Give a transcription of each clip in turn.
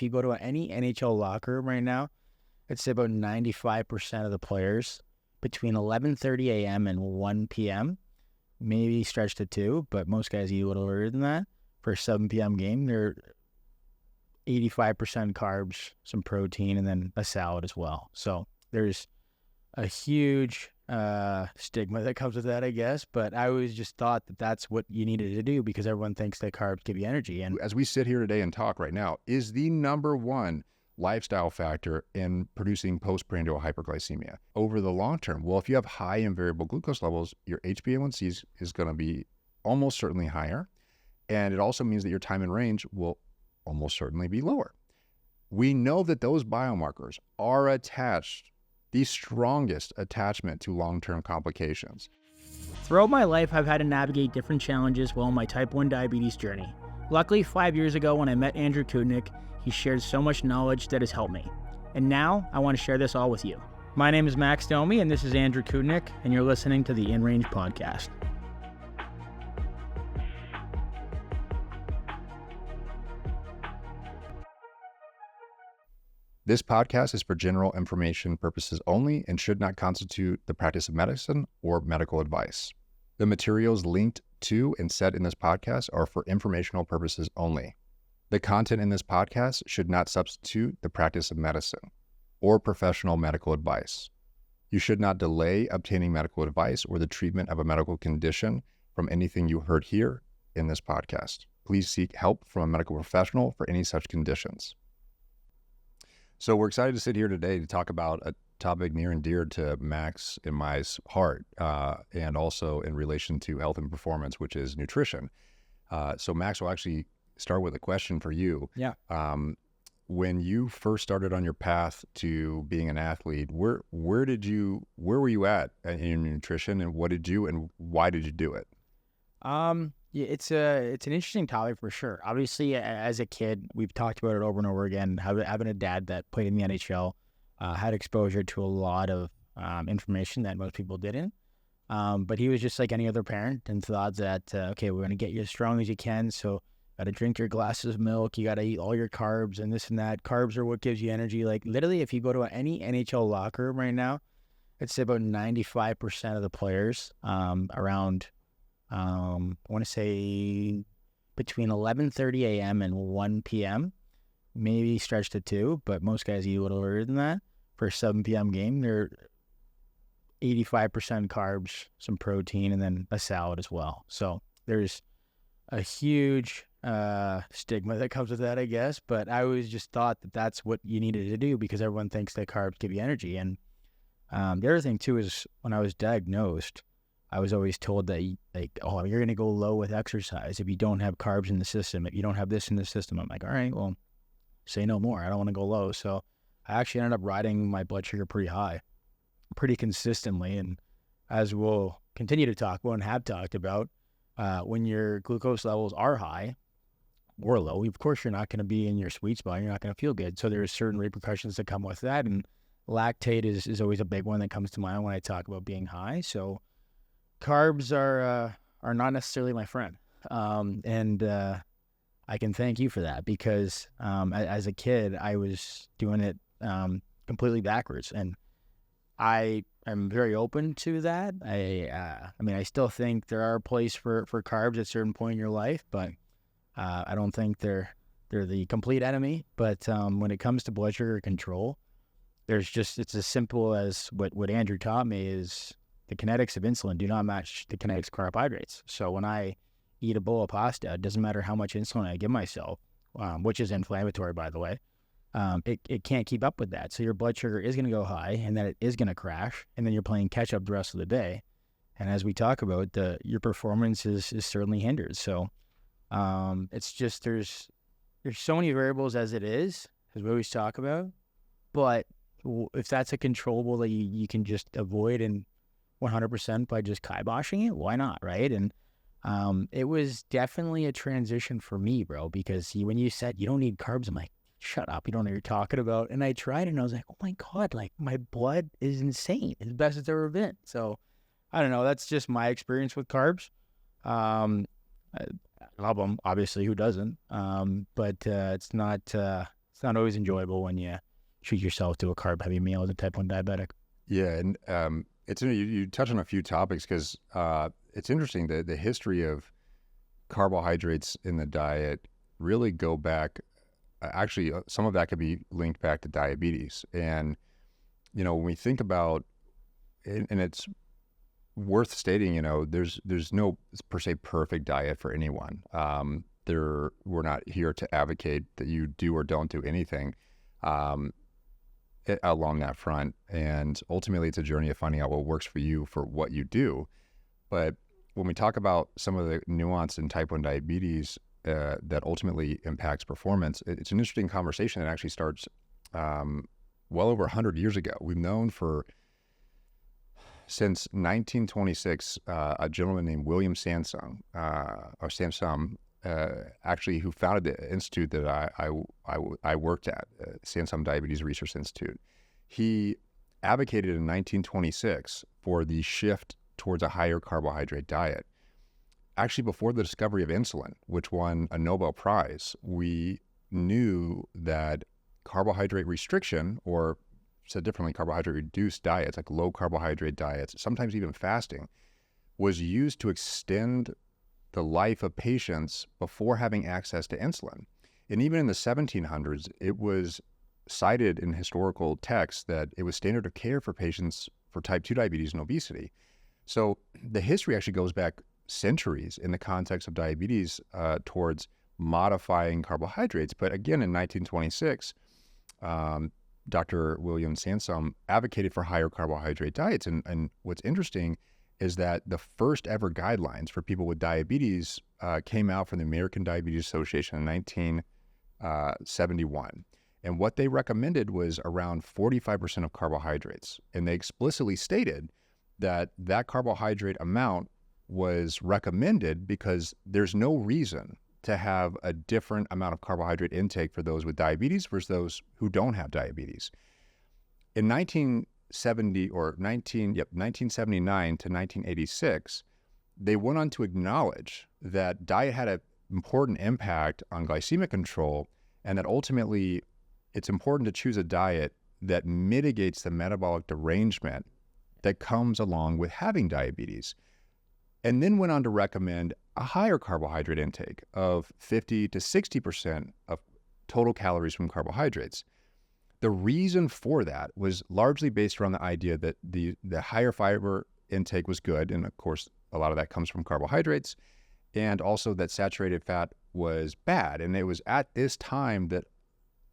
if you go to any NHL locker room right now, it's about 95% of the players between 11:30 a.m. and 1 p.m., maybe stretched to 2, but most guys eat a little earlier than that. For a 7 p.m. game, they're 85% carbs, some protein, and then a salad as well. So there's a huge stigma that comes with that, I guess. But I always just thought that that's what you needed to do because everyone thinks that carbs give you energy. And as we sit here today and talk right now, is the number one lifestyle factor in producing postprandial hyperglycemia over the long term. Well, if you have high and variable glucose levels, your HbA1c is going to be almost certainly higher. And it also means that your time in range will almost certainly be lower. We know that those biomarkers are attached, the strongest attachment to long-term complications. Throughout my life, I've had to navigate different challenges while on my type 1 diabetes journey. Luckily, 5 years ago when I met Andrew Kudnick, he shared so much knowledge that has helped me. And now, I want to share this all with you. My name is Max Domi, and this is Andrew Kudnick, and you're listening to the In Range Podcast. This podcast is for general information purposes only and should not constitute the practice of medicine or medical advice. The materials linked to and said in this podcast are for informational purposes only. The content in this podcast should not substitute the practice of medicine or professional medical advice. You should not delay obtaining medical advice or the treatment of a medical condition from anything you heard here in this podcast. Please seek help from a medical professional for any such conditions. So we're excited to sit here today to talk about a topic near and dear to Max and my heart, and also in relation to health and performance, which is nutrition. So Max will actually start with a question for you. Yeah. When you first started on your path to being an athlete, where were you at in your nutrition, and what did you and why did you do it? Yeah, it's an interesting topic for sure. Obviously, as a kid, we've talked about it over and over again. Having a dad that played in the NHL, had exposure to a lot of information that most people didn't. But he was just like any other parent and thought that, okay, we're going to get you as strong as you can. So got to drink your glasses of milk. You got to eat all your carbs and this and that. Carbs are what gives you energy. Like literally, if you go to any NHL locker room right now, it's about 95% of the players around, I want to say between 11:30 a.m. and 1 p.m., maybe stretched to 2, but most guys eat a little earlier than that. For a 7 p.m. game, they're 85% carbs, some protein, and then a salad as well. So there's a huge stigma that comes with that, I guess. But I always just thought that that's what you needed to do because everyone thinks that carbs give you energy. And the other thing, too, is when I was diagnosed, I was always told that, you're going to go low with exercise if you don't have carbs in the system, if you don't have this in the system. I'm like, all right, well, say no more. I don't want to go low. So I actually ended up riding my blood sugar pretty high, pretty consistently. And as we'll continue to talk about and have talked about, when your glucose levels are high or low, of course, you're not going to be in your sweet spot. You're not going to feel good. So there's certain repercussions that come with that. And lactate is always a big one that comes to mind when I talk about being high. So carbs are not necessarily my friend. And I can thank you for that because as a kid, I was doing it completely backwards. And I am very open to that. I mean, I still think there are a place for carbs at a certain point in your life, but I don't think they're the complete enemy. But when it comes to blood sugar control, it's as simple as what Andrew taught me is the kinetics of insulin do not match the kinetics of carbohydrates. So when I eat a bowl of pasta, it doesn't matter how much insulin I give myself, which is inflammatory, by the way. It can't keep up with that. So your blood sugar is going to go high, and then it is going to crash, and then you're playing catch up the rest of the day. And as we talk about, your performance is certainly hindered. So it's just there's so many variables as it is, as we always talk about. But if that's a controllable that you can just avoid and 100% by just kiboshing it, why not, right? And it was definitely a transition for me, bro, because when you said you don't need carbs, I'm like, shut up, you don't know what you're talking about. And I tried and I was like, oh my God, like my blood is insane. It's the best it's ever been. So I don't know. That's just my experience with carbs. I love them, obviously, who doesn't? But it's not it's not always enjoyable when you treat yourself to a carb-heavy meal as a type 1 diabetic. Yeah, and you touch on a few topics because it's interesting that the history of carbohydrates in the diet really go back. Actually, some of that could be linked back to diabetes. And when we think about, and it's worth stating, there's no per se perfect diet for anyone. We're not here to advocate that you do or don't do anything along that front. And ultimately, it's a journey of finding out what works for you for what you do. But when we talk about some of the nuance in type 1 diabetes that ultimately impacts performance, it's an interesting conversation that actually starts well over 100 years ago. We've known since 1926, a gentleman named William Sansum, actually, who founded the institute that I worked at, Sansum Diabetes Research Institute. He advocated in 1926 for the shift towards a higher carbohydrate diet. Actually, before the discovery of insulin, which won a Nobel Prize, we knew that carbohydrate restriction, or said differently, carbohydrate reduced diets, like low carbohydrate diets, sometimes even fasting, was used to extend the life of patients before having access to insulin. And even in the 1700s, it was cited in historical texts that it was standard of care for patients for type 2 diabetes and obesity. So the history actually goes back centuries in the context of diabetes towards modifying carbohydrates. But again, in 1926, Dr. William Sansum advocated for higher carbohydrate diets. And what's interesting is that the first ever guidelines for people with diabetes came out from the American Diabetes Association in 1971. And what they recommended was around 45% of carbohydrates. And they explicitly stated that carbohydrate amount was recommended because there's no reason to have a different amount of carbohydrate intake for those with diabetes versus those who don't have diabetes. In 1979 to 1986, they went on to acknowledge that diet had an important impact on glycemic control, and that ultimately it's important to choose a diet that mitigates the metabolic derangement that comes along with having diabetes. And then went on to recommend a higher carbohydrate intake of 50 to 60% of total calories from carbohydrates. The reason for that was largely based around the idea that the higher fiber intake was good, and of course, a lot of that comes from carbohydrates, and also that saturated fat was bad. And it was at this time that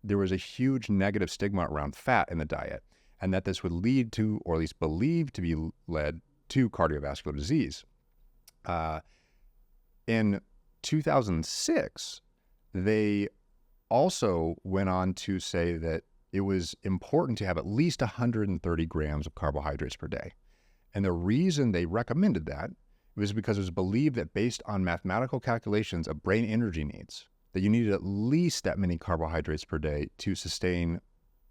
there was a huge negative stigma around fat in the diet, and that this would lead to, or at least believed to be led to, cardiovascular disease. In 2006, they also went on to say that it was important to have at least 130 grams of carbohydrates per day. And the reason they recommended that was because it was believed that based on mathematical calculations of brain energy needs, that you needed at least that many carbohydrates per day to sustain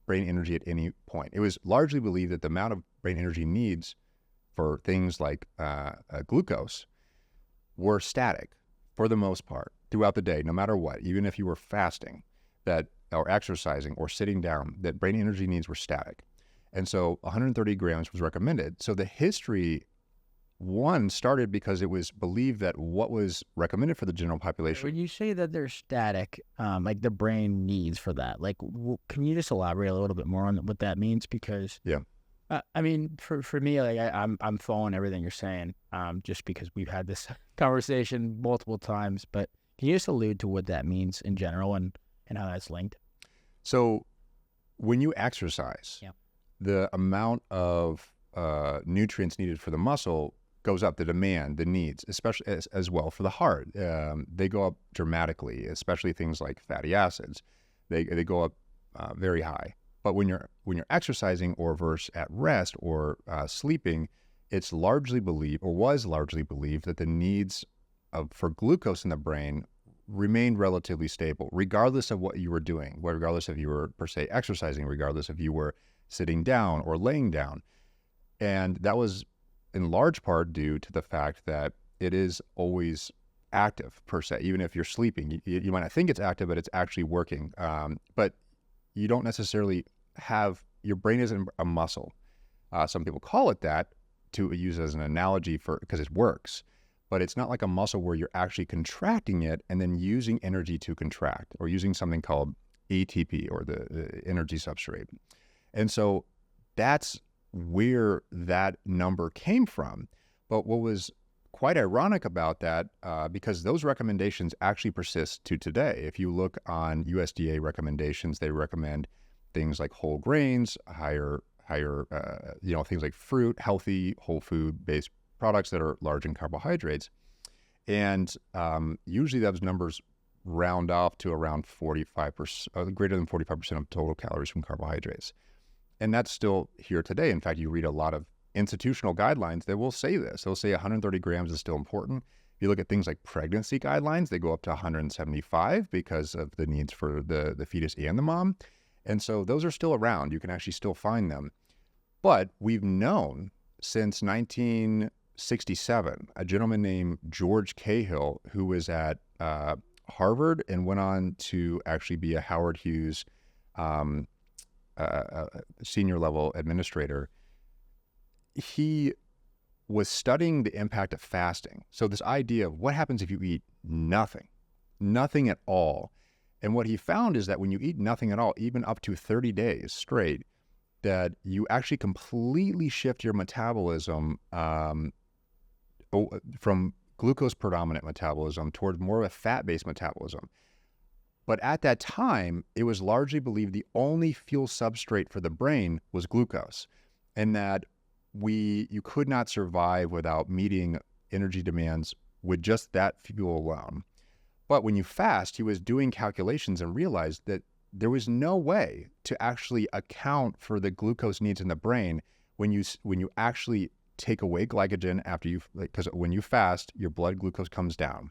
brain energy at any point. It was largely believed that the amount of brain energy needs for things like glucose were static for the most part throughout the day, no matter what, even if you were fasting or exercising or sitting down, that brain energy needs were static. And so 130 grams was recommended. So the history, one, started because it was believed that what was recommended for the general population. When you say that they're static, like the brain needs for that, like, can you just elaborate a little bit more on what that means? Because yeah. I mean, for me, like I'm following everything you're saying, just because we've had this conversation multiple times. But can you just allude to what that means in general and how that's linked? So when you exercise, the amount of nutrients needed for the muscle goes up, the demand, the needs, especially as well for the heart. They go up dramatically, especially things like fatty acids. They go up very high. But when you're exercising or versus at rest or sleeping, it's largely believed, or was largely believed, that the needs for glucose in the brain remained relatively stable, regardless of what you were doing, regardless if you were per se exercising, regardless if you were sitting down or laying down. And that was in large part due to the fact that it is always active per se. Even if you're sleeping, you might not think it's active, but it's actually working. But you don't necessarily have, your brain isn't a muscle. Some people call it that to use as an analogy because it works, but it's not like a muscle where you're actually contracting it and then using energy to contract, or using something called ATP, or the energy substrate. And so that's where that number came from. But what was quite ironic about that, because those recommendations actually persist to today. If you look on USDA recommendations, they recommend things like whole grains, higher, things like fruit, healthy, whole food-based products that are large in carbohydrates. And usually those numbers round off to around 45%, greater than 45% of total calories from carbohydrates. And that's still here today. In fact, you read a lot of institutional guidelines that will say this. They'll say 130 grams is still important. If you look at things like pregnancy guidelines, they go up to 175 because of the needs for the fetus and the mom. And so those are still around. You can actually still find them. But we've known since 1967, a gentleman named George Cahill, who was at Harvard and went on to actually be a Howard Hughes senior level administrator. He was studying the impact of fasting. So this idea of what happens if you eat nothing at all. And what he found is that when you eat nothing at all, even up to 30 days straight, that you actually completely shift your metabolism from glucose predominant metabolism towards more of a fat-based metabolism. But at that time, it was largely believed the only fuel substrate for the brain was glucose, and that you could not survive without meeting energy demands with just that fuel alone. But when you fast, he was doing calculations and realized that there was no way to actually account for the glucose needs in the brain when you actually take away glycogen because when you fast, your blood glucose comes down.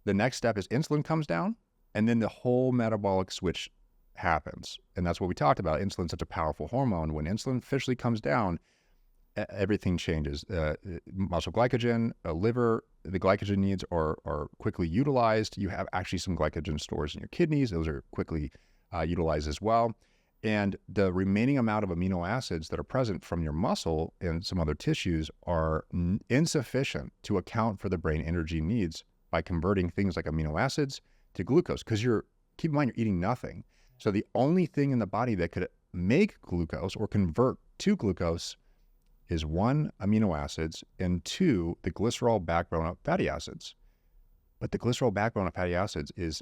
The next step is insulin comes down, and then the whole metabolic switch happens. And that's what we talked about. Insulin's such a powerful hormone. When insulin officially comes down, everything changes. Muscle glycogen, liver, the glycogen needs are quickly utilized. You have actually some glycogen stores in your kidneys. Those are quickly utilized as well. And the remaining amount of amino acids that are present from your muscle and some other tissues are insufficient to account for the brain energy needs by converting things like amino acids to glucose. Because keep in mind, you're eating nothing. So the only thing in the body that could make glucose or convert to glucose is 1, amino acids, and 2, the glycerol backbone of fatty acids. But the glycerol backbone of fatty acids is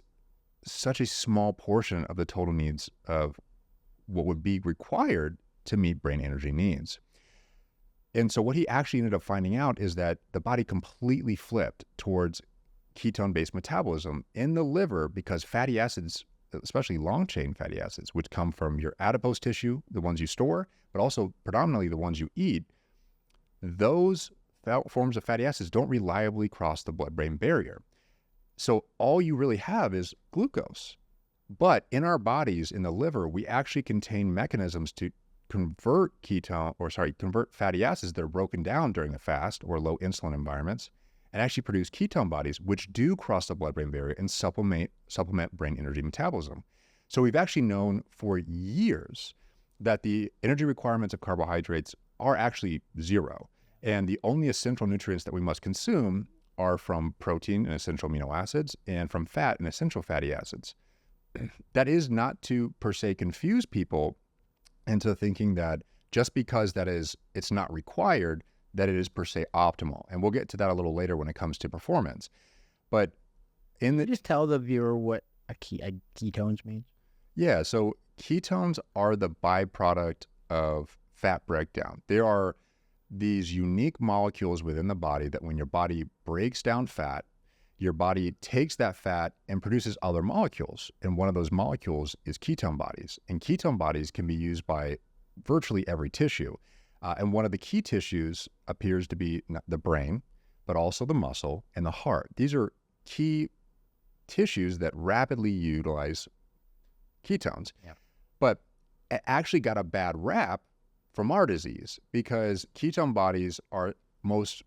such a small portion of the total needs of what would be required to meet brain energy needs. And so what he actually ended up finding out is that the body completely flipped towards ketone-based metabolism in the liver, because fatty acids, especially long-chain fatty acids, which come from your adipose tissue, the ones you store, but also predominantly the ones you eat, those forms of fatty acids don't reliably cross the blood-brain barrier. So all you really have is glucose. But in our bodies, in the liver, we actually contain mechanisms to convert fatty acids that are broken down during the fast or low insulin environments, and actually produce ketone bodies, which do cross the blood-brain barrier and supplement brain energy metabolism. So we've actually known for years that the energy requirements of carbohydrates are actually zero. And the only essential nutrients that we must consume are from protein and essential amino acids, and from fat and essential fatty acids. That is not to per se confuse people into thinking that just because it's not required, that it is per se optimal. And we'll get to that a little later when it comes to performance. But just tell the viewer what a ketones means. Yeah, so ketones are the byproduct of fat breakdown. There are these unique molecules within the body that when your body breaks down fat, your body takes that fat and produces other molecules. And one of those molecules is ketone bodies. And ketone bodies can be used by virtually every tissue. And one of the key tissues appears to be the brain, but also the muscle and the heart. These are key tissues that rapidly utilize ketones. Yeah. But it actually got a bad rap from our disease, because ketone bodies are most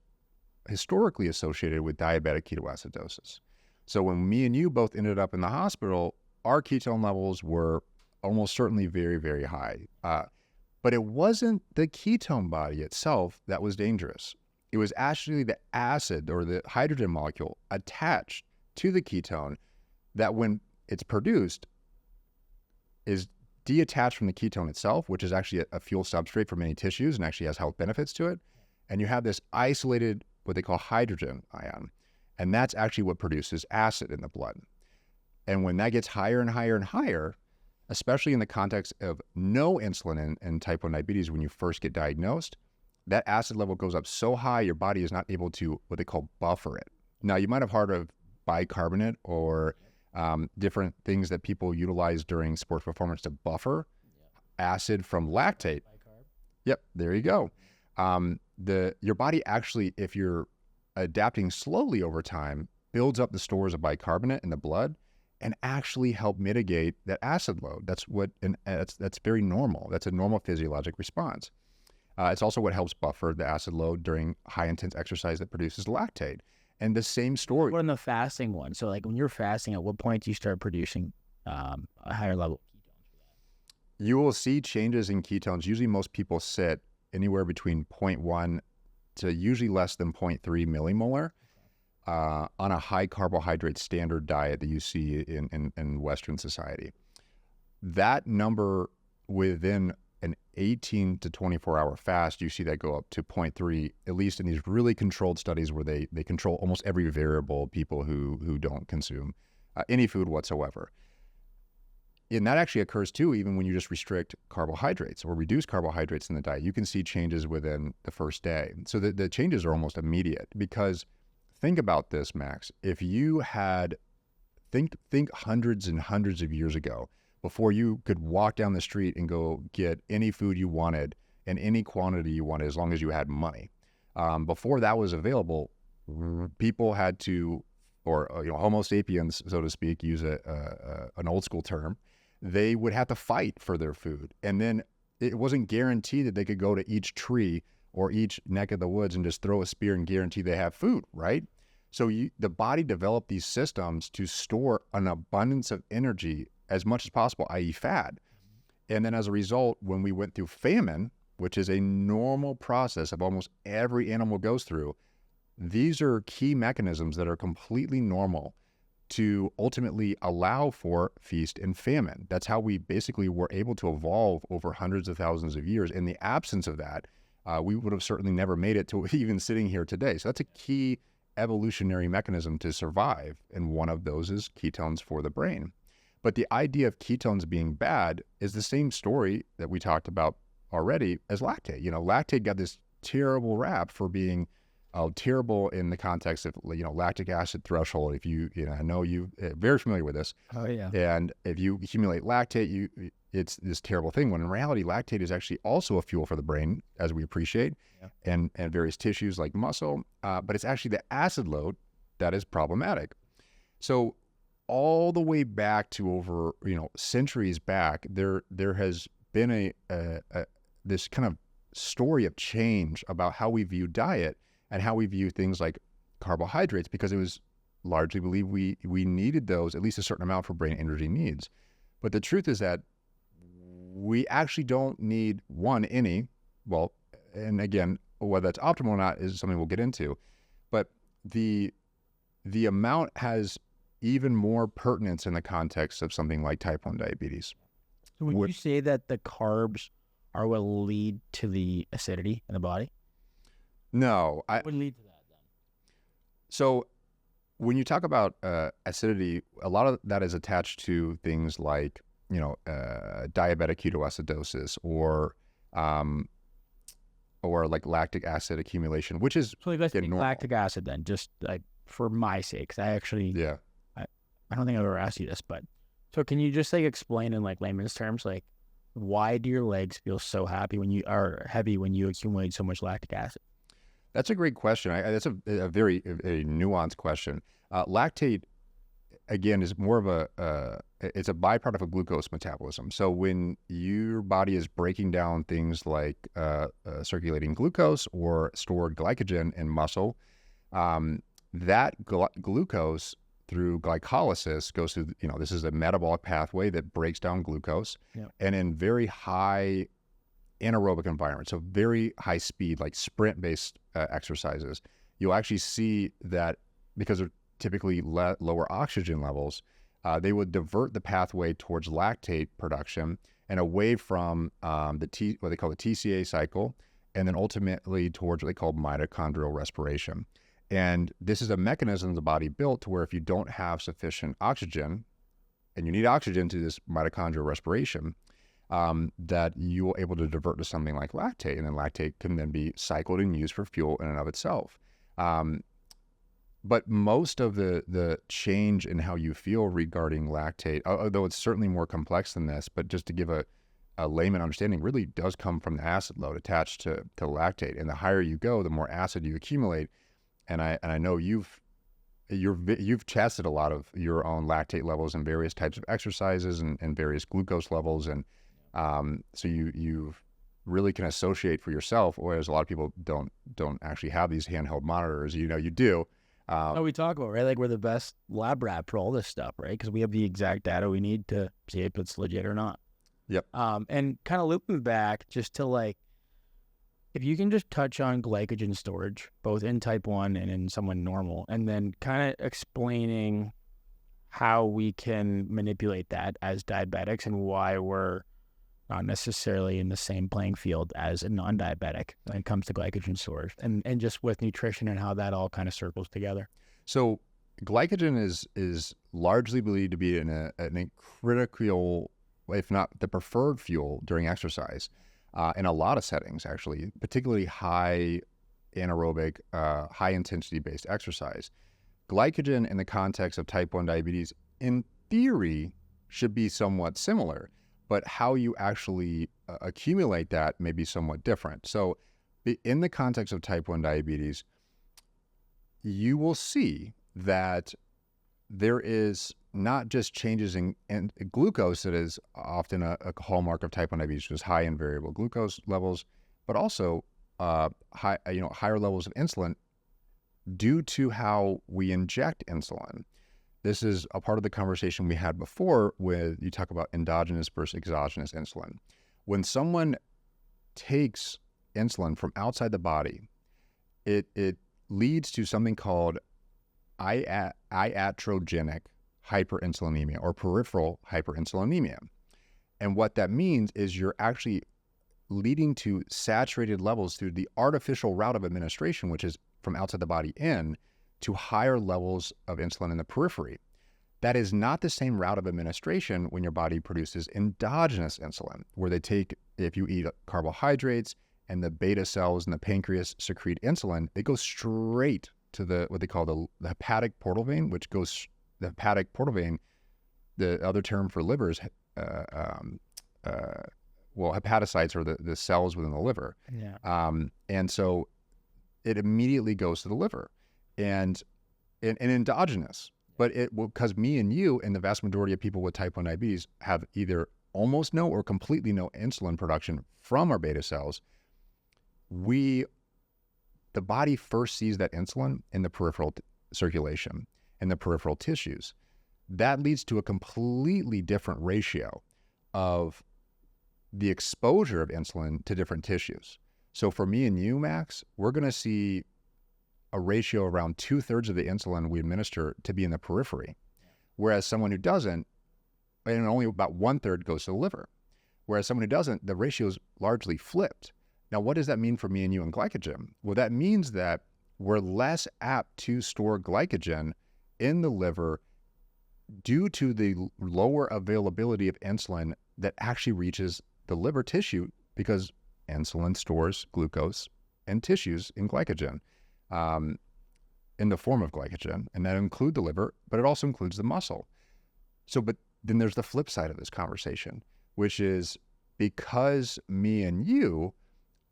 historically associated with diabetic ketoacidosis. So when me and you both ended up in the hospital, our ketone levels were almost certainly very, very high. But it wasn't the ketone body itself that was dangerous. It was actually the acid or the hydrogen molecule attached to the ketone that, when it's produced, is detached from the ketone itself, which is actually a fuel substrate for many tissues and actually has health benefits to it. And you have this isolated, what they call hydrogen ion. And that's actually what produces acid in the blood. And when that gets higher and higher and higher, especially in the context of no insulin in type 1 diabetes, when you first get diagnosed, that acid level goes up so high, your body is not able to, what they call, buffer it. Now, you might have heard of bicarbonate or different things that people utilize during sports performance to buffer acid from lactate. Yep, there you go. Your body actually, if you're adapting slowly over time, builds up the stores of bicarbonate in the blood and actually help mitigate that acid load. That's very normal. That's a normal physiologic response. It's also what helps buffer the acid load during high intense exercise that produces lactate. And the same story. What in the fasting one? So like when you're fasting, at what point do you start producing a higher level of ketones? You will see changes in ketones. Usually most people sit anywhere between 0.1 to usually less than 0.3 millimolar on a high carbohydrate standard diet that you see in Western society. That number within an 18 to 24 hour fast, you see that go up to 0.3, at least in these really controlled studies where they control almost every variable, people who don't consume any food whatsoever. And that actually occurs too, even when you just restrict carbohydrates or reduce carbohydrates in the diet. You can see changes within the first day. So the changes are almost immediate, because think about this, Max. If you had, think hundreds and hundreds of years ago, before you could walk down the street and go get any food you wanted in any quantity you wanted, as long as you had money. Before that was available, people had to, or Homo sapiens, so to speak, use an old school term, they would have to fight for their food. And then it wasn't guaranteed that they could go to each tree or each neck of the woods and just throw a spear and guarantee they have food, right? So the body developed these systems to store an abundance of energy as much as possible, i.e. fat. And then as a result, when we went through famine, which is a normal process of almost every animal goes through, these are key mechanisms that are completely normal to ultimately allow for feast and famine. That's how we basically were able to evolve over hundreds of thousands of years. In the absence of that, we would have certainly never made it to even sitting here today. So that's a key evolutionary mechanism to survive. And one of those is ketones for the brain. But the idea of ketones being bad is the same story that we talked about already as lactate. Lactate got this terrible rap for being terrible in the context of, lactic acid threshold. If I know you're very familiar with this. Oh yeah. And if you accumulate lactate, it's this terrible thing, when in reality, lactate is actually also a fuel for the brain, as we appreciate, and various tissues like muscle. But it's actually the acid load that is problematic. So all the way back to over, centuries back, there has been this kind of story of change about how we view diet and how we view things like carbohydrates, because it was largely believed we needed those, at least a certain amount, for brain energy needs. But the truth is that we actually don't need any. Well, and again, whether that's optimal or not is something we'll get into. But the amount has even more pertinence in the context of something like type 1 diabetes. So would you say that the carbs are what lead to the acidity in the body? No. What would lead to that then? So when you talk about acidity, a lot of that is attached to things like, diabetic ketoacidosis or like lactic acid accumulation, which is so let's take lactic acid then, just like for my sake, 'cause I actually, I don't think I've ever asked you this, but so can you just explain in layman's terms, why do your legs feel so heavy when you accumulate so much lactic acid? That's a great question. That's a very nuanced question. Lactate, again, is more of it's a byproduct of glucose metabolism. So when your body is breaking down things like circulating glucose or stored glycogen in muscle, that glucose through glycolysis, goes through, this is a metabolic pathway that breaks down glucose. Yep. And in very high anaerobic environments, so very high speed, like sprint-based exercises, you'll actually see that because of typically lower oxygen levels, they would divert the pathway towards lactate production and away from what they call the TCA cycle, and then ultimately towards what they call mitochondrial respiration. And this is a mechanism the body built to where if you don't have sufficient oxygen, and you need oxygen to this mitochondrial respiration, that you are able to divert to something like lactate, and then lactate can then be cycled and used for fuel in and of itself. But most of the change in how you feel regarding lactate, although it's certainly more complex than this, but just to give a layman understanding, really does come from the acid load attached to lactate. And the higher you go, the more acid you accumulate. And I know you've tested a lot of your own lactate levels in various types of exercises and various glucose levels, and so you really can associate for yourself, whereas a lot of people don't actually have these handheld monitors. You do. We talk about, right? Like, we're the best lab rat for all this stuff, right? Because we have the exact data we need to see if it's legit or not. Yep. And kind of looping back just to, like, if you can just touch on glycogen storage, both in type 1 and in someone normal, and then kind of explaining how we can manipulate that as diabetics and why we're not necessarily in the same playing field as a non-diabetic when it comes to glycogen storage, and just with nutrition and how that all kind of circles together. So glycogen is largely believed to be an critical, if not the preferred fuel during exercise. In a lot of settings, actually, particularly high anaerobic, high intensity based exercise. Glycogen in the context of type 1 diabetes, in theory, should be somewhat similar, but how you actually accumulate that may be somewhat different. So in the context of type 1 diabetes, you will see that there is not just changes in glucose that is often a hallmark of type 1 diabetes, which is high and variable glucose levels, but also higher levels of insulin due to how we inject insulin. This is a part of the conversation we had before with you talk about endogenous versus exogenous insulin. When someone takes insulin from outside the body, it leads to something called iatrogenic hyperinsulinemia or peripheral hyperinsulinemia. And what that means is you're actually leading to saturated levels through the artificial route of administration, which is from outside the body in, to higher levels of insulin in the periphery. That is not the same route of administration when your body produces endogenous insulin, where they take, if you eat carbohydrates and the beta cells in the pancreas secrete insulin, it goes straight to what they call the hepatic portal vein, which goes, the hepatic portal vein, the other term for liver is, hepatocytes are the cells within the liver. Yeah. And so it immediately goes to the liver and endogenous. But because me and you and the vast majority of people with type 1 diabetes have either almost no or completely no insulin production from our beta cells, the body first sees that insulin in the peripheral circulation and the peripheral tissues. That leads to a completely different ratio of the exposure of insulin to different tissues. So for me and you, Max, we're going to see a ratio around 2/3 of the insulin we administer to be in the periphery, whereas someone who doesn't, and only about 1/3 goes to the liver. Whereas someone who doesn't, the ratio is largely flipped. Now, what does that mean for me and you and glycogen? Well, that means that we're less apt to store glycogen in the liver due to the lower availability of insulin that actually reaches the liver tissue, because insulin stores glucose and tissues in glycogen, in the form of glycogen, and that includes the liver, but it also includes the muscle. So, but then there's the flip side of this conversation, which is because me and you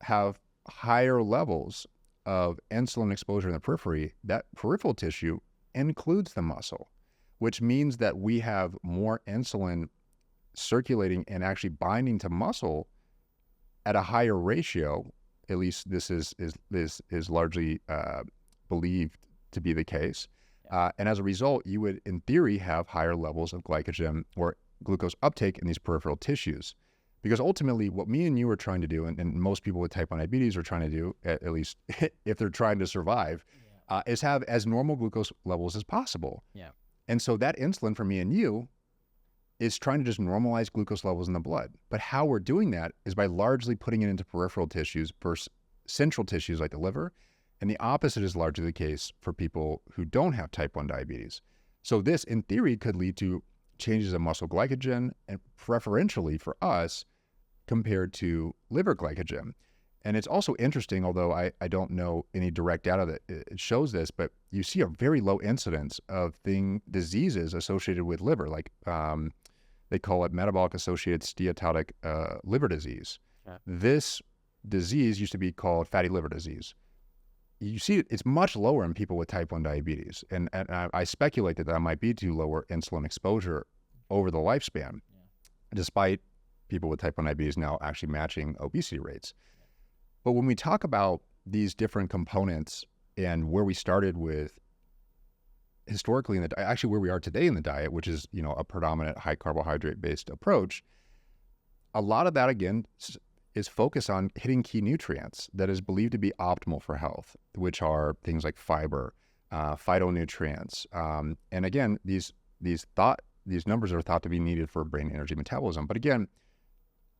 have higher levels of insulin exposure in the periphery, that peripheral tissue includes the muscle, which means that we have more insulin circulating and actually binding to muscle at a higher ratio. At least this is largely believed to be the case. And as a result, you would, in theory, have higher levels of glycogen or glucose uptake in these peripheral tissues. Because ultimately, what me and you are trying to do, and most people with type 1 diabetes are trying to do, at least if they're trying to survive, is have as normal glucose levels as possible. Yeah. And so that insulin for me and you is trying to just normalize glucose levels in the blood. But how we're doing that is by largely putting it into peripheral tissues versus central tissues like the liver. And the opposite is largely the case for people who don't have type 1 diabetes. So this, in theory, could lead to changes in muscle glycogen and preferentially for us compared to liver glycogen. And it's also interesting, although I don't know any direct data that it shows this, but you see a very low incidence of diseases associated with liver, like they call it metabolic associated steatotic liver disease. Yeah. This disease used to be called fatty liver disease. You see it's much lower in people with type 1 diabetes. And I speculate that might be due to lower insulin exposure over the lifespan, despite people with type 1 diabetes now actually matching obesity rates. But when we talk about these different components and where we started with historically in the actually where we are today in the diet, which is, a predominant high carbohydrate based approach, a lot of that again is focused on hitting key nutrients that is believed to be optimal for health, which are things like fiber, phytonutrients. And again, these numbers are thought to be needed for brain energy metabolism. But again,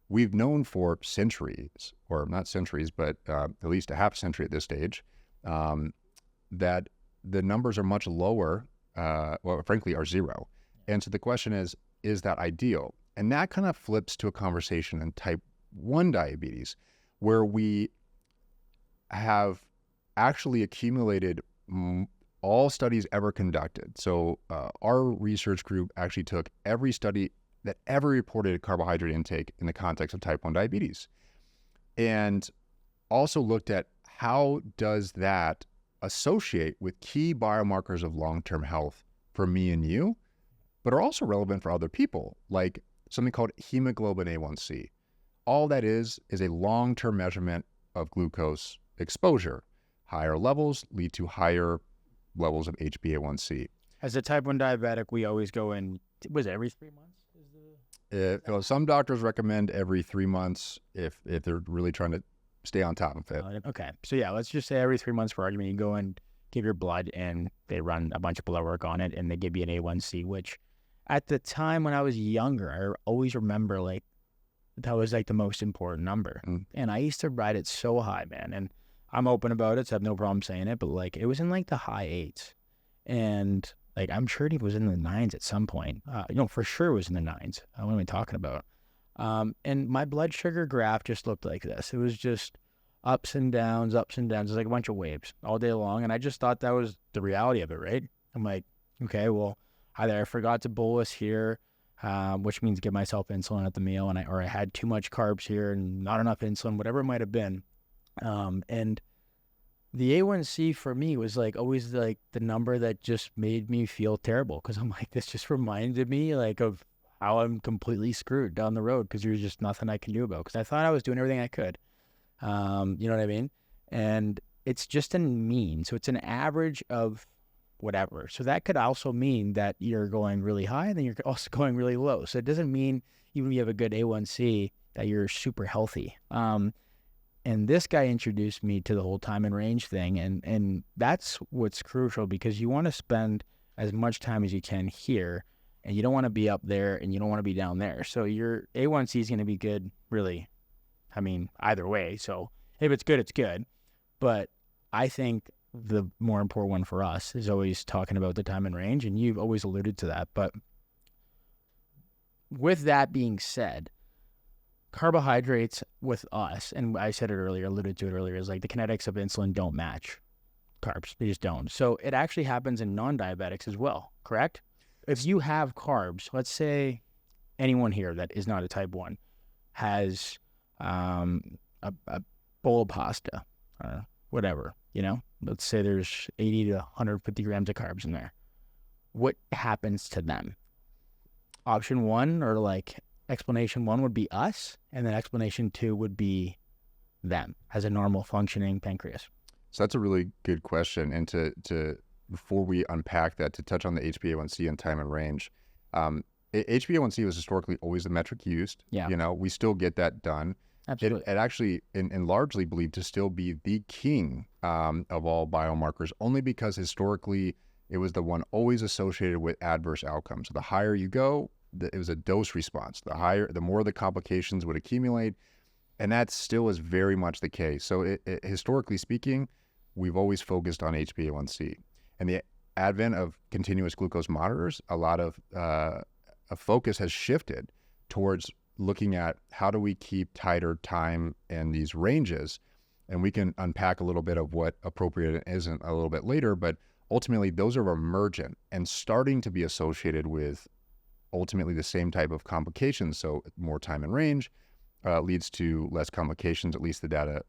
we've known for centuries, or not centuries, but at least a half century at this stage, that the numbers are much lower, frankly, are zero. And so the question is that ideal? And that kind of flips to a conversation in type 1 diabetes, where we have actually accumulated all studies ever conducted. So our research group actually took every study that ever reported carbohydrate intake in the context of type 1 diabetes, and also looked at how does that associate with key biomarkers of long-term health for me and you, but are also relevant for other people, like something called hemoglobin A1C. All that is a long-term measurement of glucose exposure. Higher levels lead to higher levels of HbA1c. As a type 1 diabetic, we always go in, was it every 3 months? Some doctors recommend every 3 months if they're really trying to stay on top of it. Okay. So yeah, let's just say every 3 months for argument, you go and give your blood and they run a bunch of blood work on it and they give you an A1C, which at the time when I was younger, I always remember that was the most important number. And I used to ride it so high, man. And I'm open about it, so I have no problem saying it, but it was in the high 8s. And I'm sure he was in the 9s at some point. For sure it was in the 9s. What am I talking about? And my blood sugar graph just looked like this. It was just ups and downs. It's like a bunch of waves all day long. And I just thought that was the reality of it, right? I'm like, okay, well, either I forgot to bolus here, which means give myself insulin at the meal, or I had too much carbs here and not enough insulin, whatever it might have been. And the A1C for me was always the number that just made me feel terrible, because I'm this just reminded me of how I'm completely screwed down the road, because there's just nothing I can do about it, because I thought I was doing everything I could. You know what I mean? And it's just a mean. So it's an average of whatever. So that could also mean that you're going really high and then you're also going really low. So it doesn't mean even if you have a good A1C that you're super healthy. And this guy introduced me to the whole time and range thing. And that's what's crucial, because you want to spend as much time as you can here, and you don't want to be up there and you don't want to be down there. So your A1C is going to be good, really. Either way. So if it's good, it's good. But I think the more important one for us is always talking about the time and range, and you've always alluded to that. But with that being said, carbohydrates with us, and I said it earlier, alluded to it earlier, is the kinetics of insulin don't match carbs. They just don't. So it actually happens in non-diabetics as well, correct? If you have carbs, let's say anyone here that is not a type 1 has a bowl of pasta, whatever, let's say there's 80 to 150 grams of carbs in there. What happens to them? Option 1 or explanation 1 would be us, and then explanation 2 would be them as a normal functioning pancreas. So that's a really good question. And to before we unpack that, to touch on the HbA1c and time and range, HbA1c was historically always the metric used. Yeah. You know, we still get that done. Absolutely. It actually, and largely believed to still be the king of all biomarkers, only because historically it was the one always associated with adverse outcomes. So the higher you go, it was a dose response. The more the complications would accumulate, and that still is very much the case. So historically speaking, we've always focused on HbA1c. And the advent of continuous glucose monitors, a lot of a focus has shifted towards looking at how do we keep tighter time in these ranges. And we can unpack a little bit of what appropriate isn't a little bit later, but ultimately those are emergent and starting to be associated with ultimately the same type of complications. So more time in range leads to less complications, at least the data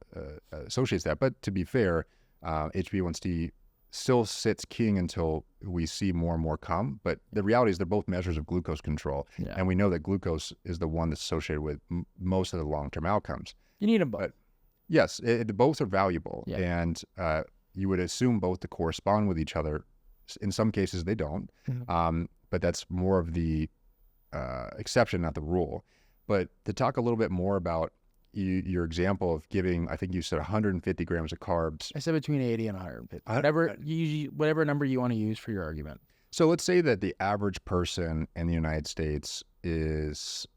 associates that. But to be fair, HbA1c still sits king until we see more and more come. But the reality is they're both measures of glucose control. Yeah. And we know that glucose is the one that's associated with most of the long-term outcomes. You need them both. But yes, both are valuable. Yeah. And you would assume both to correspond with each other. In some cases, they don't. Mhm. But that's more of the exception, not the rule. But to talk a little bit more about your example of giving, I think you said 150 grams of carbs. I said between 80 and 150. Whatever number you want to use for your argument. So let's say that the average person in the United States is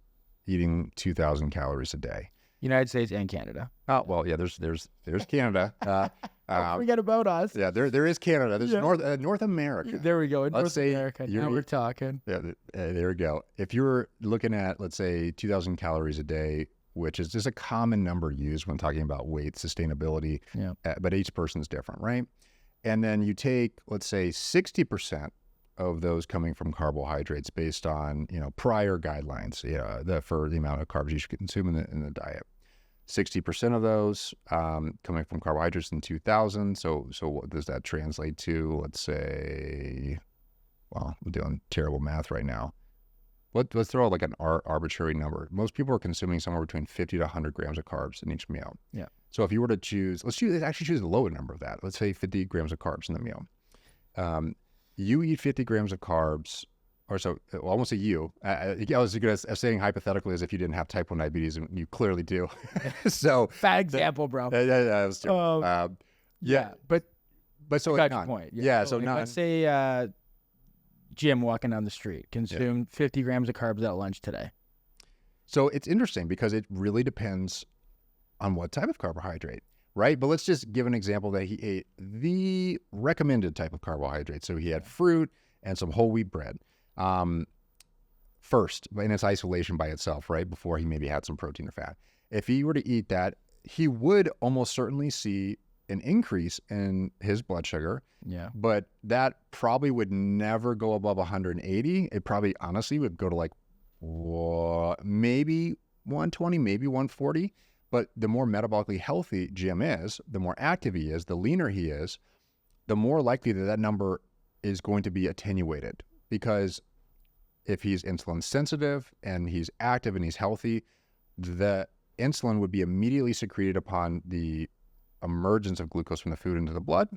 eating 2,000 calories a day. United States and Canada. Oh, well, yeah, there's Canada. Don't forget about us. Yeah, there is Canada. There's Yeah. North America. There we go. Let's North say America. Now we're talking. Yeah, there we go. If you're looking at, let's say, 2,000 calories a day, which is just a common number used when talking about weight sustainability, Yeah. But each person's different, right? And then you take, let's say, 60% of those coming from carbohydrates based on, prior guidelines, for the amount of carbs you should consume in the diet. 60% of those coming from carbohydrates in 2,000. So what does that translate to? Let's say, well, I'm doing terrible math right now. Let's throw out like an arbitrary number. Most people are consuming somewhere between 50 to 100 grams of carbs in each meal. Yeah. So if you were to choose, let's actually choose the lower number of that. Let's say 50 grams of carbs in the meal. You eat 50 grams of carbs, or so, well, I won't say you. I was saying hypothetically as if you didn't have type 1 diabetes, and you clearly do. So Bad example, bro. that was terrible. But so got not, your point. Yeah. So not. let's say Jim walking down the street consumed 50 grams of carbs at lunch today. So it's interesting because it really depends on what type of carbohydrate, right? But let's just give an example that he ate the recommended type of carbohydrate. So he had fruit and some whole wheat bread first, in its isolation by itself, right? Before he maybe had some protein or fat. If he were to eat that, he would almost certainly see an increase in his blood sugar. Yeah. But that probably would never go above 180. It probably honestly would go to like maybe 120, maybe 140. But the more metabolically healthy Jim is, the more active he is, the leaner he is, the more likely that number is going to be attenuated. Because if he's insulin sensitive and he's active and he's healthy, the insulin would be immediately secreted upon the emergence of glucose from the food into the blood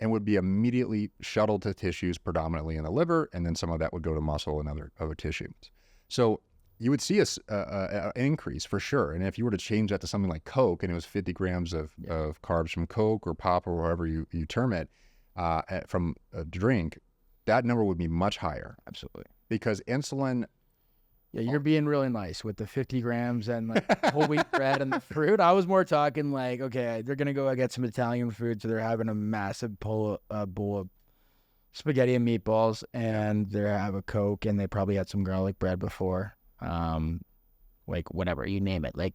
and would be immediately shuttled to tissues predominantly in the liver, and then some of that would go to muscle and other tissues. So you would see an increase for sure. And if you were to change that to something like Coke, and it was 50 grams of carbs from Coke or pop or whatever you term it, from a drink, that number would be much higher. Absolutely. Because insulin... Yeah, you're being really nice with the 50 grams and like whole wheat bread and the fruit. I was more talking like, okay, they're going to go get some Italian food, so they're having a massive bowl of spaghetti and meatballs, and they have a Coke, and they probably had some garlic bread before. Like whatever, you name it. Like,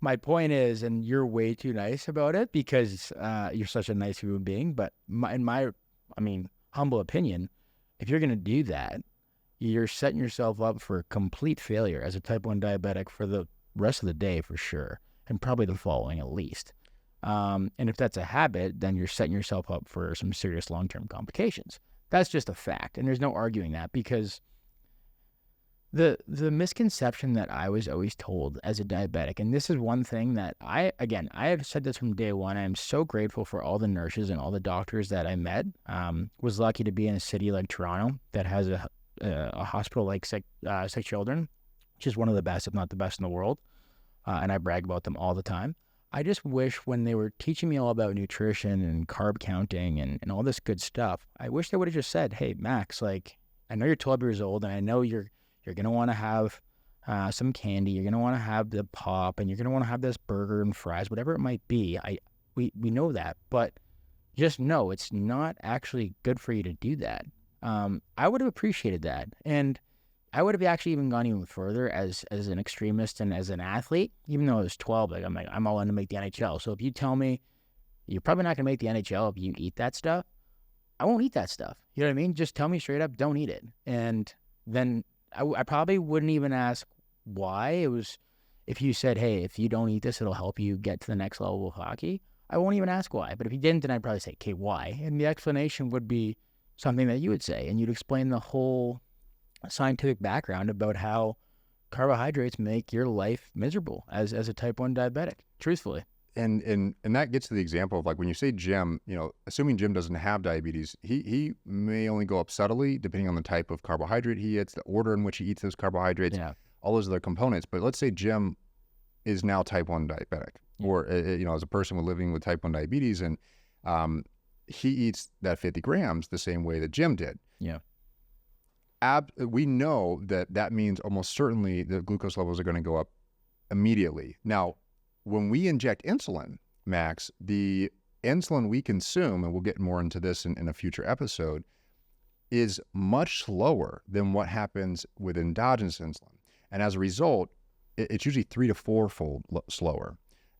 my point is, and you're way too nice about it because you're such a nice human being, but in my humble opinion, if you're going to do that, you're setting yourself up for complete failure as a type 1 diabetic for the rest of the day for sure, and probably the following at least. And if that's a habit, then you're setting yourself up for some serious long-term complications. That's just a fact, and there's no arguing that because The misconception that I was always told as a diabetic, and this is one thing that I have said this from day one. I'm so grateful for all the nurses and all the doctors that I met. Was lucky to be in a city like Toronto that has a hospital like Sick Children, which is one of the best, if not the best in the world. And I brag about them all the time. I just wish when they were teaching me all about nutrition and carb counting and all this good stuff, I wish they would have just said, hey, Max, like, I know you're 12 years old and I know you're going to want to have some candy. You're going to want to have the pop and you're going to want to have this burger and fries, whatever it might be. We know that, but just know it's not actually good for you to do that. I would have appreciated that. And I would have actually even gone even further as an extremist and as an athlete, even though I was 12, I'm all in to make the NHL. So if you tell me you're probably not going to make the NHL if you eat that stuff, I won't eat that stuff. You know what I mean? Just tell me straight up, don't eat it. And then I probably wouldn't even ask why. It was, if you said, hey, if you don't eat this, it'll help you get to the next level of hockey, I won't even ask why. But if you didn't, then I'd probably say, okay, why? And the explanation would be something that you would say, and you'd explain the whole scientific background about how carbohydrates make your life miserable as a type 1 diabetic, truthfully. And that gets to the example of, like, when you say Jim, assuming Jim doesn't have diabetes, he may only go up subtly depending on the type of carbohydrate he eats, the order in which he eats those carbohydrates, all those other components. But let's say Jim is now type 1 diabetic, or as a person living with type 1 diabetes, and he eats that 50 grams the same way that Jim did. Yeah. We know that means almost certainly the glucose levels are going to go up immediately. Now, when we inject insulin, Max, the insulin we consume, and we'll get more into this in a future episode, is much slower than what happens with endogenous insulin. And as a result, it's usually 3 to 4-fold slower.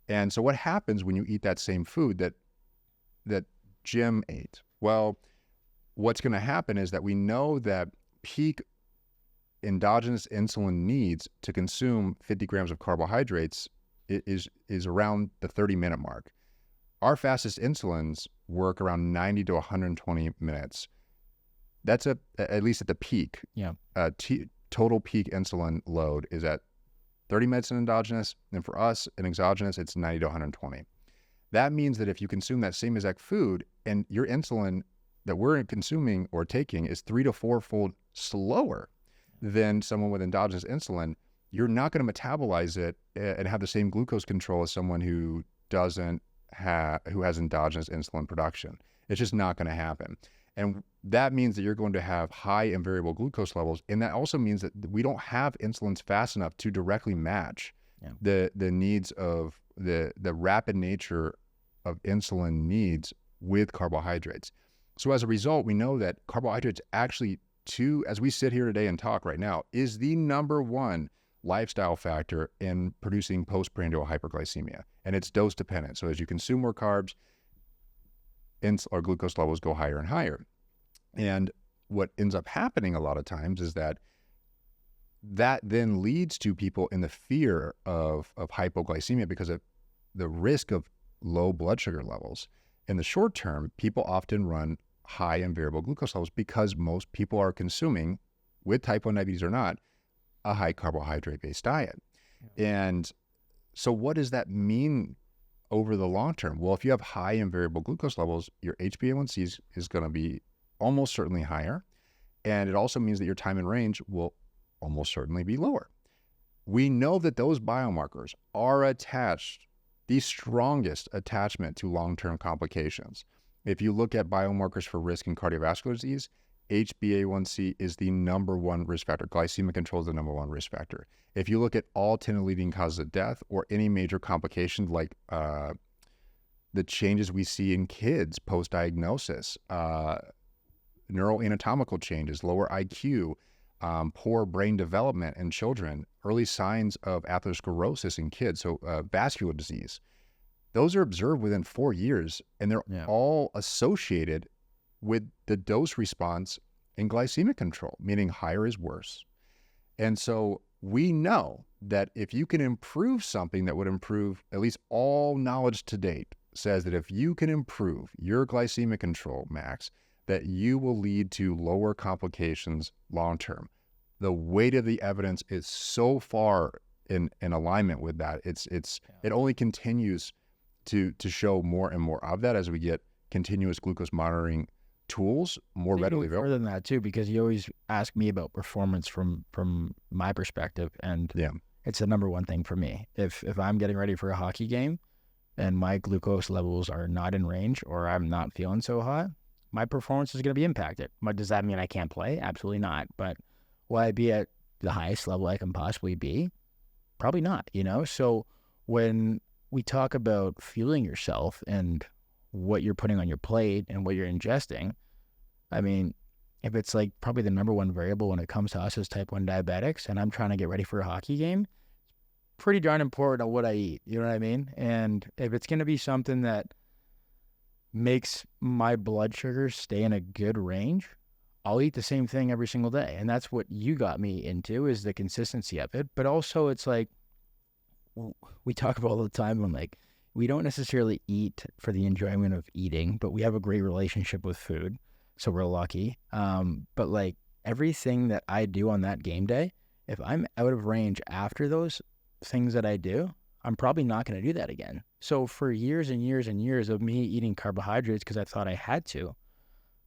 And so what happens when you eat that same food that Jim ate? Well, what's going to happen is that we know that peak endogenous insulin needs to consume 50 grams of carbohydrates is around the 30-minute mark. Our fastest insulins work around 90 to 120 minutes. That's at least at the peak. Yeah. Total peak insulin load is at 30 minutes in endogenous, and for us in exogenous, it's 90 to 120. That means that if you consume that same exact food, and your insulin that we're consuming or taking is 3 to 4-fold slower than someone with endogenous insulin, you're not going to metabolize it and have the same glucose control as someone who has endogenous insulin production. It's just not going to happen. And that means that you're going to have high and variable glucose levels. And that also means that we don't have insulins fast enough to directly match the needs of the rapid nature of insulin needs with carbohydrates. So as a result, we know that carbohydrates actually, as we sit here today and talk right now, is the number one lifestyle factor in producing postprandial hyperglycemia. And it's dose dependent. So as you consume more carbs, our glucose levels go higher and higher. And what ends up happening a lot of times is that then leads to people in the fear of hypoglycemia because of the risk of low blood sugar levels. In the short term, people often run high and variable glucose levels because most people are consuming, with type 1 diabetes or not, a high carbohydrate-based diet. Yeah. And so what does that mean over the long term? Well, if you have high and variable glucose levels, your HbA1c is going to be almost certainly higher. And it also means that your time in range will almost certainly be lower. We know that those biomarkers are attached, the strongest attachment to long-term complications. If you look at biomarkers for risk in cardiovascular disease, HbA1c is the number one risk factor. Glycemic control is the number one risk factor. If you look at all 10 leading causes of death or any major complications like the changes we see in kids post-diagnosis, neuroanatomical changes, lower IQ, poor brain development in children, early signs of atherosclerosis in kids, so vascular disease, those are observed within 4 years, and they're all associated with the dose response in glycemic control, meaning higher is worse. And so we know that if you can improve something that would improve, at least all knowledge to date says that if you can improve your glycemic control, Max, that you will lead to lower complications long-term. the weight of the evidence is so far in alignment with that. It only continues to show more and more of that as we get continuous glucose monitoring tools more readily available. Further than that too, because you always ask me about performance from my perspective, and it's the number one thing for me. If I'm getting ready for a hockey game and my glucose levels are not in range, or I'm not feeling so hot, my performance is going to be impacted. Does that mean I can't play? Absolutely not. But will I be at the highest level I can possibly be? Probably not, you know? So when we talk about fueling yourself and what you're putting on your plate and what you're ingesting, I mean, if it's like probably the number one variable when it comes to us as type 1 diabetics, and I'm trying to get ready for a hockey game, pretty darn important on what I eat, you know what I mean? And if it's going to be something that makes my blood sugars stay in a good range, I'll eat the same thing every single day. And that's what you got me into, is the consistency of it. But also it's like, we talk about all the time when like, we don't necessarily eat for the enjoyment of eating, but we have a great relationship with food. So we're lucky. But like everything that I do on that game day, if I'm out of range after those things that I do, I'm probably not going to do that again. So for years and years and years of me eating carbohydrates because I thought I had to,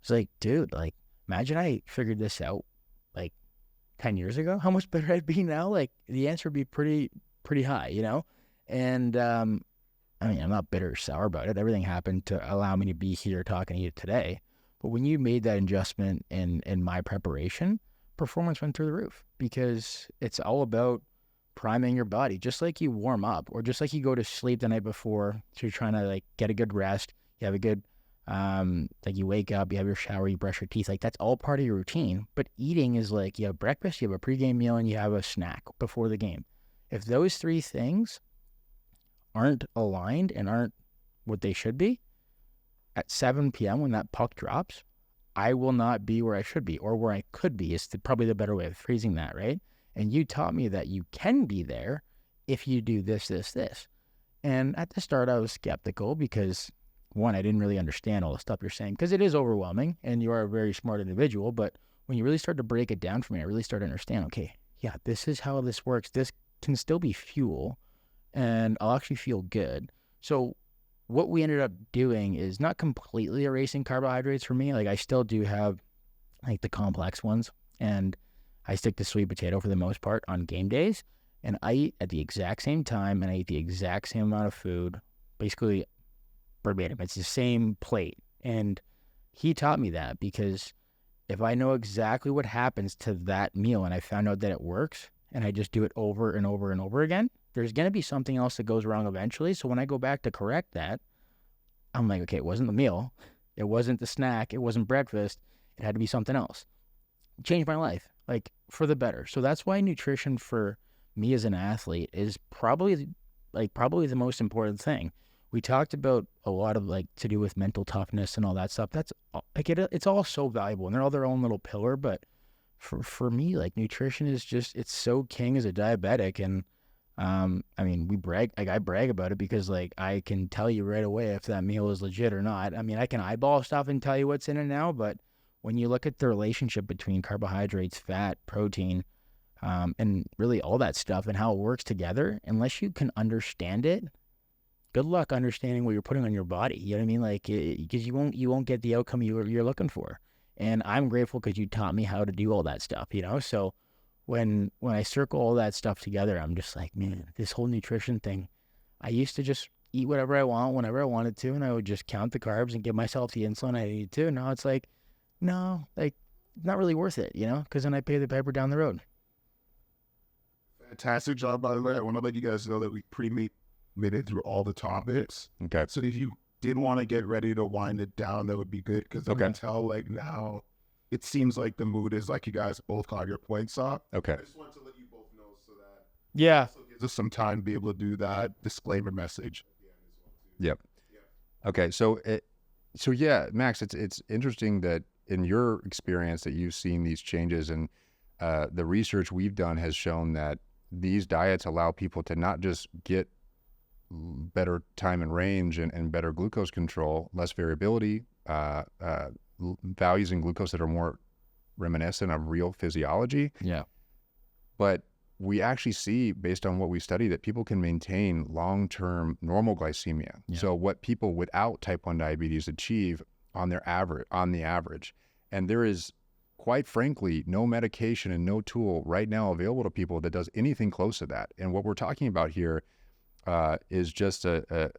it's like, dude, like imagine I figured this out like 10 years ago, how much better I'd be now. Like the answer would be pretty high, you know? And, I mean, I'm not bitter or sour about it. Everything happened to allow me to be here talking to you today. But when you made that adjustment in my preparation, performance went through the roof, because it's all about priming your body, just like you warm up, or just like you go to sleep the night before. So you're trying to like get a good rest. You have a good, like you wake up, you have your shower, you brush your teeth. Like that's all part of your routine. But eating is like you have breakfast, you have a pregame meal, and you have a snack before the game. If those three things aren't aligned and aren't what they should be, at 7 p.m. when that puck drops, I will not be where I should be, or where I could be is probably the better way of phrasing that, right? And you taught me that you can be there if you do this, this, this. And at the start, I was skeptical because, one, I didn't really understand all the stuff you're saying, because it is overwhelming and you are a very smart individual. But when you really start to break it down for me, I really started to understand, okay, yeah, this is how this works. This can still be fuel and I'll actually feel good. So what we ended up doing is not completely erasing carbohydrates for me. Like I still do have like the complex ones, and I stick to sweet potato for the most part on game days, and I eat at the exact same time and I eat the exact same amount of food, basically verbatim. It's the same plate. And he taught me that, because if I know exactly what happens to that meal and I found out that it works and I just do it over and over and over again, there's going to be something else that goes wrong eventually. So when I go back to correct that, I'm like, okay, it wasn't the meal. It wasn't the snack. It wasn't breakfast. It had to be something else. It changed my life, like for the better. So that's why nutrition for me as an athlete is probably the most important thing. We talked about a lot of like to do with mental toughness and all that stuff. That's like it's all so valuable, and they're all their own little pillar. But for me, like nutrition is just, it's so king as a diabetic. And I mean, I brag about it because like I can tell you right away if that meal is legit or not. I mean, I can eyeball stuff and tell you what's in it now, but when you look at the relationship between carbohydrates, fat, protein, and really all that stuff and how it works together, unless you can understand it, good luck understanding what you're putting on your body. You know what I mean? Like, because you won't get the outcome you're looking for. And I'm grateful because you taught me how to do all that stuff, you know? So when I circle all that stuff together, I'm just like, man, this whole nutrition thing, I used to just eat whatever I want, whenever I wanted to, and I would just count the carbs and give myself the insulin I needed to. Now it's like, no, like, not really worth it, you know, because then I pay the piper down the road. Fantastic job, by the way. I want to let you guys know that we made it through all the topics. Okay. So if you did want to get ready to wind it down, that would be good, because I can tell like now it seems like the mood is like you guys both got your points up. Okay. I just wanted to let you both know so that Yeah. it gives us some time to be able to do that disclaimer message at the end as well too. Yep. Yeah. Okay. So yeah, Max, it's interesting that in your experience that you've seen these changes, and the research we've done has shown that these diets allow people to not just get better time and range and better glucose control, less variability, values in glucose that are more reminiscent of real physiology. Yeah. But we actually see, based on what we study, that people can maintain long-term normal glycemia. Yeah. So what people without type 1 diabetes achieve on the average. And there is, quite frankly, no medication and no tool right now available to people that does anything close to that. And what we're talking about here is just a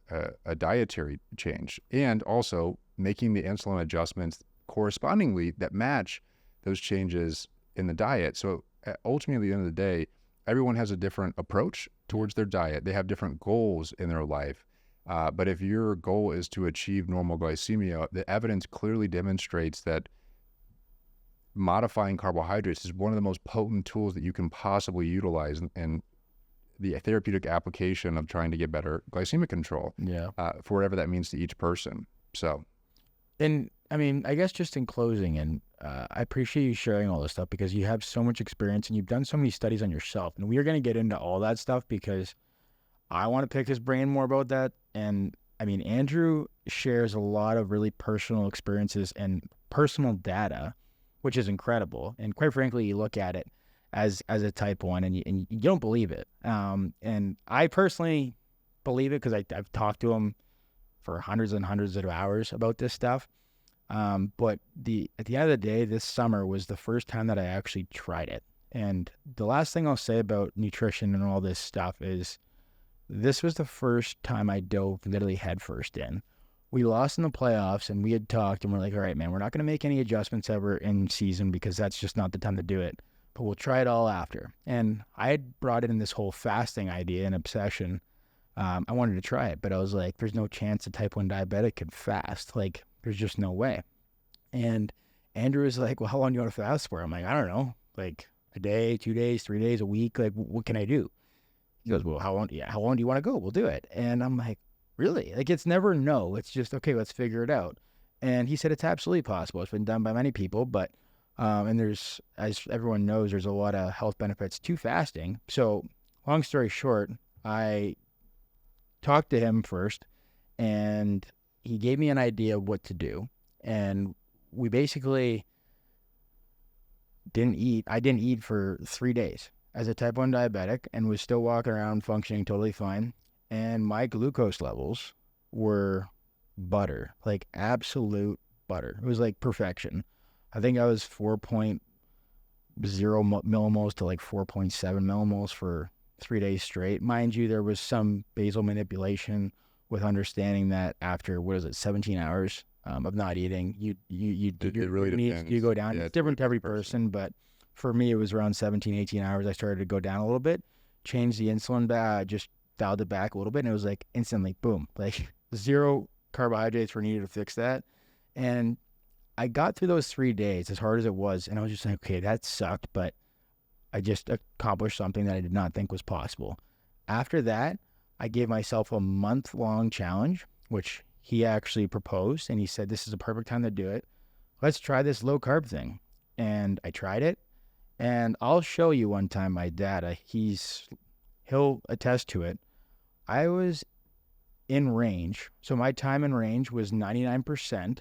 dietary change, and also making the insulin adjustments correspondingly that match those changes in the diet. So ultimately, at the end of the day, everyone has a different approach towards their diet. They have different goals in their life. But if your goal is to achieve normal glycemia, the evidence clearly demonstrates that modifying carbohydrates is one of the most potent tools that you can possibly utilize in the therapeutic application of trying to get better glycemic control. Yeah. For whatever that means to each person. So, and I mean, I guess just in closing, and I appreciate you sharing all this stuff because you have so much experience and you've done so many studies on yourself. And we are going to get into all that stuff because I want to pick his brain more about that. And I mean, Andrew shares a lot of really personal experiences and personal data, which is incredible. And quite frankly, you look at it as a type 1 and you don't believe it. And I personally believe it because I've talked to him for hundreds and hundreds of hours about this stuff. But at the end of the day, this summer was the first time that I actually tried it. And the last thing I'll say about nutrition and all this stuff is this was the first time I dove literally headfirst in. We lost in the playoffs and we had talked and we're like, all right, man, we're not going to make any adjustments ever in season because that's just not the time to do it. But we'll try it all after. And I had brought in this whole fasting idea and obsession. I wanted to try it, but I was like, there's no chance a type 1 diabetic could fast. Like, there's just no way. And Andrew was like, well, how long do you want to fast for? I'm like, I don't know, like a day, 2 days, 3 days, a week. Like, what can I do? He goes, well, how long do you want to go? We'll do it. And I'm like, really? Like, it's never no. It's just, okay, let's figure it out. And he said it's absolutely possible. It's been done by many people, but and there's, as everyone knows, there's a lot of health benefits to fasting. So long story short, I talked to him first and he gave me an idea of what to do. And we basically didn't eat. I didn't eat for 3 days as a type 1 diabetic and was still walking around functioning totally fine. And my glucose levels were butter, like absolute butter. It was like perfection. I think I was 4.0 millimoles to like 4.7 millimoles for 3 days straight. Mind you, there was some basal manipulation with understanding that after, 17 hours of not eating, it really depends. You go down. It's different to every person, but for me, it was around 17, 18 hours. I started to go down a little bit, changed the insulin, just dialed it back a little bit, and it was like instantly, boom, like 0 carbohydrates were needed to fix that. And I got through those 3 days as hard as it was, and I was just like, okay, that sucked, but I just accomplished something that I did not think was possible. After that, I gave myself a month-long challenge, which he actually proposed, and he said, this is a perfect time to do it. Let's try this low-carb thing. And I tried it, and I'll show you one time my data. He'll attest to it. I was in range. So my time in range was 99%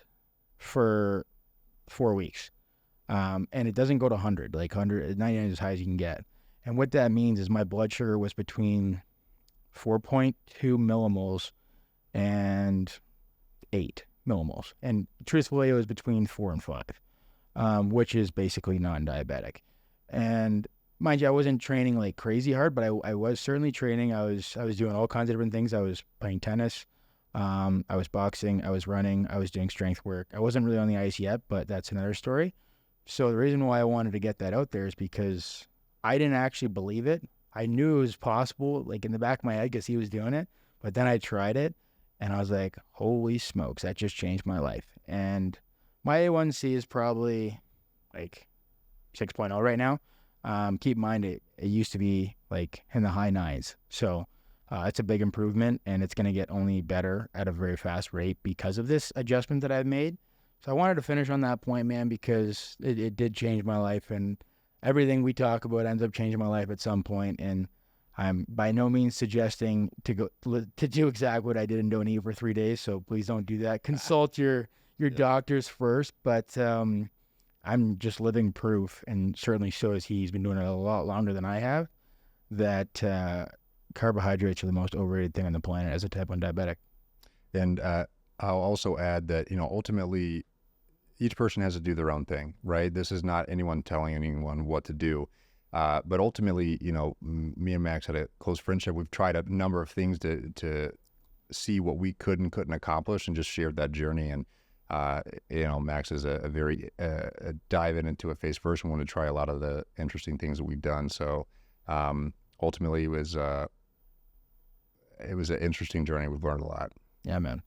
for 4 weeks. And it doesn't go to 100, like 99 is as high as you can get. And what that means is my blood sugar was between 4.2 millimoles and 8 millimoles. And truthfully, it was between 4 and 5, which is basically non-diabetic. And mind you, I wasn't training like crazy hard, but I was certainly training. I was doing all kinds of different things. I was playing tennis. I was boxing. I was running. I was doing strength work. I wasn't really on the ice yet, but that's another story. So the reason why I wanted to get that out there is because I didn't actually believe it. I knew it was possible, like in the back of my head, because he was doing it. But then I tried it, and I was like, holy smokes, that just changed my life. And my A1C is probably like 6.0 right now. Keep in mind, it used to be like in the high 9s. So it's a big improvement, and it's going to get only better at a very fast rate because of this adjustment that I've made. So I wanted to finish on that point, man, because it did change my life, and everything we talk about ends up changing my life at some point. And I'm by no means suggesting to do exactly what I did and don't eat for 3 days. So please don't do that. Consult your doctors first. But I'm just living proof, and certainly so is he. He's been doing it a lot longer than I have, that carbohydrates are the most overrated thing on the planet as a type 1 diabetic. And I'll also add that, ultimately each person has to do their own thing, right? This is not anyone telling anyone what to do. But ultimately, me and Max had a close friendship. We've tried a number of things to see what we could and couldn't accomplish, and just shared that journey. And, Max is a very dive into a face first and want to try a lot of the interesting things that we've done. So ultimately it was an interesting journey. We've learned a lot. Yeah, man.